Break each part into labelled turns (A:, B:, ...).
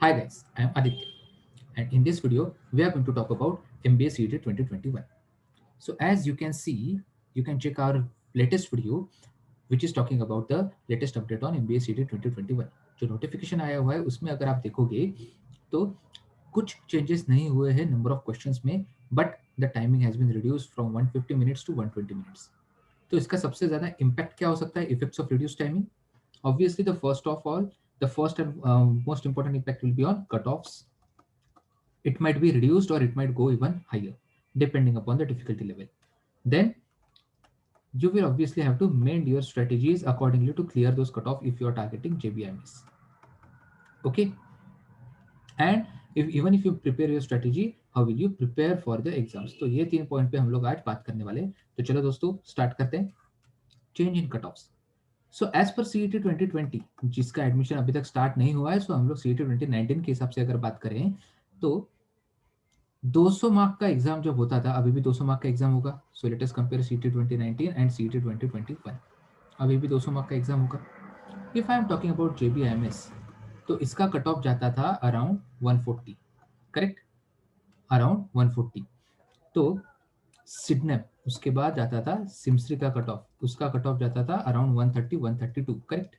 A: Hi guys, I am Aditya, and in this video we are going to talk about MBA CET 2021. So as you can see, you can check our latest video which is talking about the latest update on MBA CET 2021. जो notification आया हुआ है उसमें अगर आप देखोगे तो कुछ चेंजेस नहीं हुए हैं नंबर ऑफ क्वेश्चंस में, but the timing has been reduced from 150 minutes to 120 minutes. तो इसका सबसे ज़्यादा इम्पैक्ट क्या हो सकता है? Effects of reduce timing. Obviously, the first and most important impact will be on cutoffs. It might be reduced or it might go even higher, depending upon the difficulty level. Then you will obviously have to mend your strategies accordingly to clear those cutoff if you are targeting JBMS. Okay, and even if you prepare your strategy, how will you prepare for the exams? तो ये 3 point पे हम लोग आज बात करने वाले हैं. तो चलो दोस्तों स्टार्ट करते हैं. Change in cut offs. So as per C E T 2020 जिसका एडमिशन अभी तक स्टार्ट नहीं हुआ है, सो हम लोग सी ई टी 2019 के हिसाब से अगर बात करें तो 200 मार्क का एग्जाम जब होता था, अभी भी 200 मार्क का एग्जाम होगा. So let us compare C E T 2019 and C E T 2021. अभी भी 200 मार्क का एग्जाम होगा. If I am talking about J B M S, तो इसका कट ऑफ जाता था अराउंड 140. Correct, around 140. तो सिडनेम उसके बाद जाता था, सिम्सरी का कट ऑफ, उसका कट ऑफ जाता था अराउंड 130 132. करेक्ट.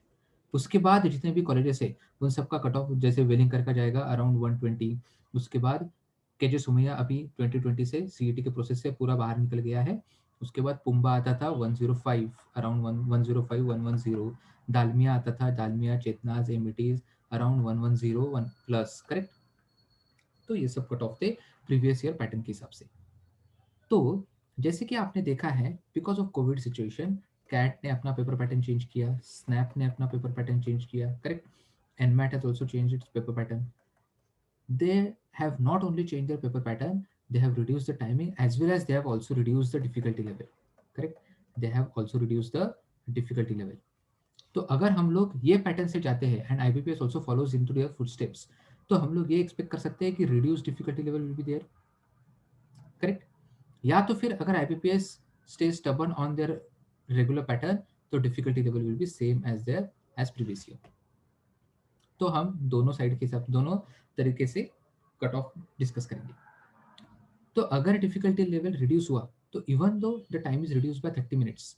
A: उसके बाद जितने भी कॉलेजेस है उन सबका कट ऑफ, जैसे वेलिंगकर का जाएगा अराउंड 120. उसके बाद के जे सुमैया अभी 2020 से सीईटी के प्रोसेस से पूरा बाहर निकल गया है. उसके बाद पुम्बा आता था 105, अराउंड 105 110. दालमिया आता था, Dalmia Chetana's Amity's around 110 1 plus. Correct. तो ये सब कट ऑफ थे प्रीवियस ईयर पैटर्न के हिसाब से. तो जैसे कि आपने देखा है, because of covid situation CAT ने अपना पेपर पैटर्न चेंज किया, स्नैप ने अपना पेपर पैटर्न चेंज किया. Correct. NMAT has also change its paper pattern. They have not only changed their paper pattern, they have reduced the timing as well as they have also reduced the difficulty level. Correct. They have also reduced the difficulty level. तो अगर हम लोग ये pattern से जाते हैं and IBPS also follows into their footsteps, तो हम लोग ये एक्सपेक्ट कर सकते हैं कि reduce difficulty level will be there. Correct. या तो फिर अगर IBPS stay stubborn on their regular pattern, तो difficulty level will be same as their as previous year. तो हम दोनों साइड के हिसाब, दोनों तरीके से कट ऑफ डिस्कस करेंगे. तो अगर डिफिकल्टी लेवल रिड्यूस हुआ, तो even though the time is reduce by 30 minutes,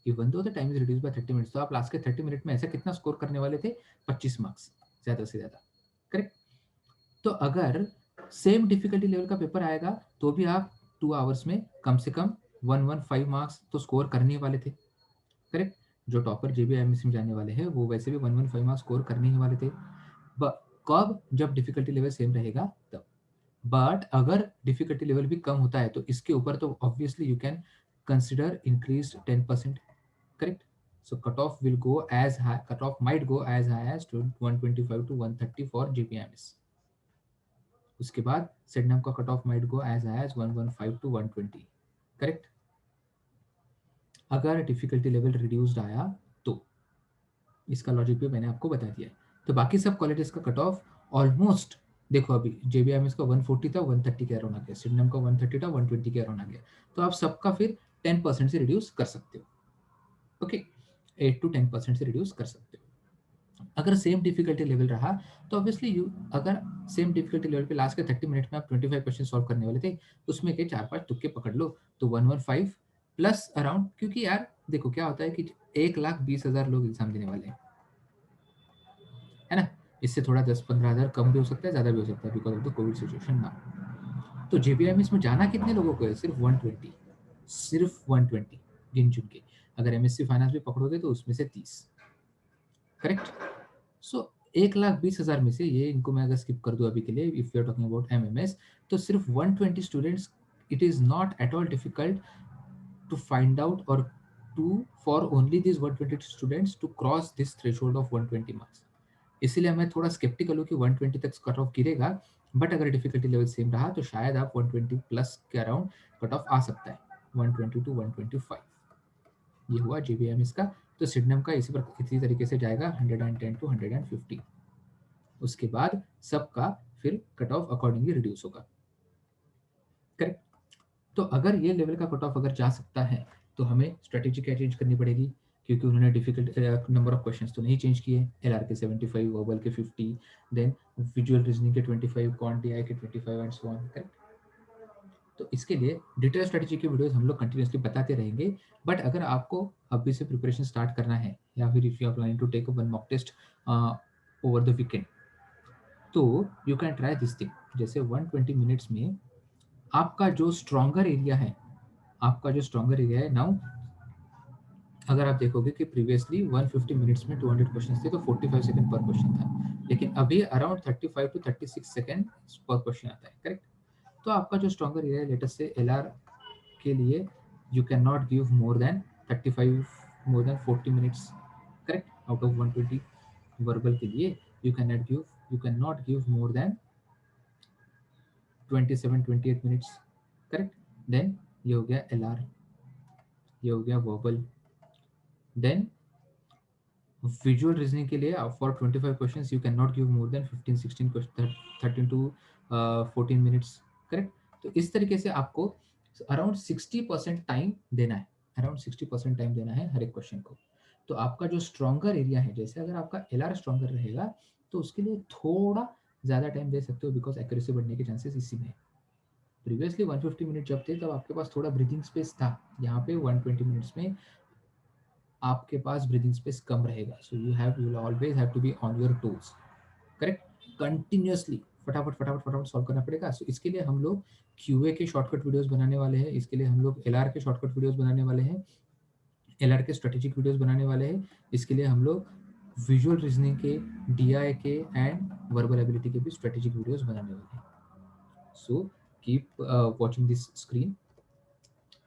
A: even though the time is reduce by 30 minutes, तो आप लास्ट के 30 मिनट में ऐसा कितना स्कोर करने वाले थे? 25 मार्क्स, ज़्यादा से ज़्यादा. करेक्ट. तो अगर सेम डिफिकल्टी लेवल का पेपर आएगा तो भी आप 2 आवर्स में कम से कम 115 मार्क्स तो स्कोर करने वाले थे. करेक्ट. जो टॉपर JBIMS में जाने वाले हैं वो वैसे भी 115 मार्क्स स्कोर करने ही वाले थे. कब? जब डिफिकल्टी लेवल सेम रहेगा तब. बट अगर डिफिकल्टी लेवल भी कम होता है तो इसके ऊपर तो obviously you can consider increase 10%. Correct. So cut off will go as high, cut off might go as high as 125 to 130 for JPMS. उसके बाद सेडनम का cut off might go as high as 115 to 120. Correct. अगर difficulty level reduced आया तो इसका logic भी मैंने आपको बता दिया है. तो बाकी सब कॉलेजेस का कट ऑफ ऑलमोस्ट देखो, अभी JBIMS का 140 था, 130 के अराउंड आ गया. सिडनम का 130 था, 120 के अराउंड आ गया. तो आप सबका फिर 10% से रिड्यूस कर सकते हो. ओके, 8 to 10% से रिड्यूस कर सकते हो. अगर सेम डिफिकल्टी लेवल रहा तो ऑब्वियसली यू, अगर सेम डिफिकल्टी लेवल पे लास्ट के 30 मिनट में आप 25 क्वेश्चन सॉल्व करने वाले थे, उसमें के 4-5 तुक्के पकड़ लो तो 115 प्लस अराउंड. क्योंकि यार देखो क्या होता है कि 1,20,000 लोग एग्जाम देने वाले हैं, है ना. इससे थोड़ा 10-15 हज़ार कम भी हो सकता है, ज़्यादा भी हो सकता है because of the Covid situation ना. तो JBIMS में जाना कितने लोगों को है? सिर्फ 120, सिर्फ 120 गिन चुन के. अगर MSc फाइनेंस भी पकड़ोगे तो उसमें से 30. करेक्ट. सो 1,20,000 में से, ये इनको मैं अगर स्किप कर दूं अभी के लिए, if you are talking about MMS, तो सिर्फ 120 students, it is not at all difficult to find out और to for only this 120 students to cross this threshold of 120 marks. इसीलिए मैं थोड़ा स्केप्टिकल हूँ कि 120 तक कट ऑफ गिरेगा. बट अगर डिफिकल्टी लेवल सेम रहा तो शायद आप 120 प्लस के अराउंड कट ऑफ आ सकता है, 120 to 125. ये हुआ JBIMS का. तो सिडनम का इसी तरीके से जाएगा 110 to 150. उसके बाद सबका फिर कट ऑफ अकॉर्डिंगली रिड्यूस होगा. करेक्ट. तो अगर ये लेवल का कट ऑफ अगर जा सकता है तो हमें स्ट्रेटेजी क्या चेंज करनी पड़ेगी? क्योंकि उन्होंने डिफिकल्ट नंबर ऑफ क्वेश्चंस तो नहीं चेंज किए। एलआर के 75, वर्बल के 50, देन विजुअल रीजनिंग के 25, क्वांट डीआई के 25 एंड सो ऑन, करेक्ट। तो इसके लिए डिटेल स्ट्रेटेजी के वीडियोस हम लोग कंटिन्यूसली बताते रहेंगे। बट अगर आपको अभी से प्रिपरेशन स्टार्ट करना है, या फिर if you are planning to take one mock test over the weekend, तो you can try this thing. जैसे 120 मिनट्स में आपका जो स्ट्रॉन्गर एरिया है, आपका जो स्ट्रॉन्गर एरिया है नाउ, अगर आप देखोगे कि प्रीवियसली 150 मिनट्स में 200 क्वेश्चन थे तो 45 सेकंड पर क्वेश्चन था, लेकिन अभी अराउंड 35 टू 36 सेकंड पर क्वेश्चन आता है, करेक्ट। तो आपका जो स्ट्रॉन्गर एरिया है, लेटेस्ट से एलआर के लिए you can not give more than 35, more than 40 minutes, correct, out of 120। Verbal के लिए you can not give more than 27-28 minutes, correct. Then ये हो गया एलआर, ये हो गया वर्बल। देन विजुअल रीजनिंग के लिए for 25 questions you can not give more than 15-16 question, 13 to 14 minutes, correct. तो इस तरीके से आपको अराउंड 60% टाइम देना है, अराउंड 60% टाइम देना है हर एक क्वेश्चन को। तो आपका जो स्ट्रॉन्गर एरिया है, जैसे अगर आपका एलआर स्ट्रॉन्गर रहेगा तो उसके लिए थोड़ा ज़्यादा टाइम दे सकते हो, बिकॉज एक्यूरेसी बढ़ने के चांसेस इसी में है। प्रीवियसली 150 मिनट जब थे तब आपके पास थोड़ा ब्रीथिंग स्पेस था, यहाँ पे 120 मिनट्स में आपके पास ब्रीदिंग स्पेस कम रहेगा। So you will always have to be on your toes, correct. Continuously फटाफट फटाफट फटाफट सॉल्व करना पड़ेगा। सो इसके लिए हम लोग क्यूए के शॉर्टकट वीडियोस बनाने वाले हैं, इसके लिए हम लोग एलआर के शॉर्टकट वीडियोस बनाने वाले हैं, एलआर के स्ट्रेटेजिक वीडियोस बनाने वाले हैं, इसके लिए हम लोग विजुअल रीजनिंग के, डीआई के एंड वर्बल एबिलिटी के भी स्ट्रेटेजिक वीडियोस बनाने वाले हैं। So keep watching this screen.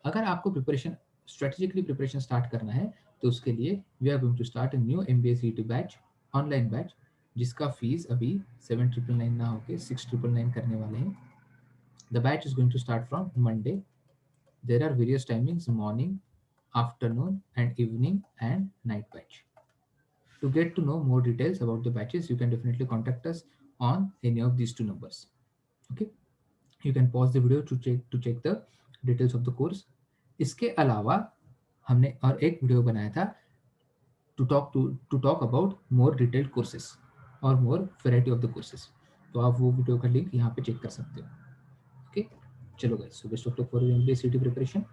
A: अगर आपको प्रिपरेशन स्ट्रेटेजिकली प्रिपरेशन स्टार्ट करना है तो उसके लिए we are going to start a new MBA CET batch, online batch, जिसका फीस अभी 7,999 ना होकर 6,999 करने वाले हैं। The batch is going to start from Monday. There are various timings, morning, afternoon and evening and night batch. To get to know more details about the batches, you can definitely contact us on any of these two numbers. Okay, you can pause the video to check the details of the course. इसके अलावा हमने और एक video बनाया था to talk about more detailed courses और more variety of the courses. तो आप वो वीडियो का लिंक यहाँ पे चेक कर सकते हो। ओके, चलो guys, so best of luck for your MBA सीटी प्रिपरेशन।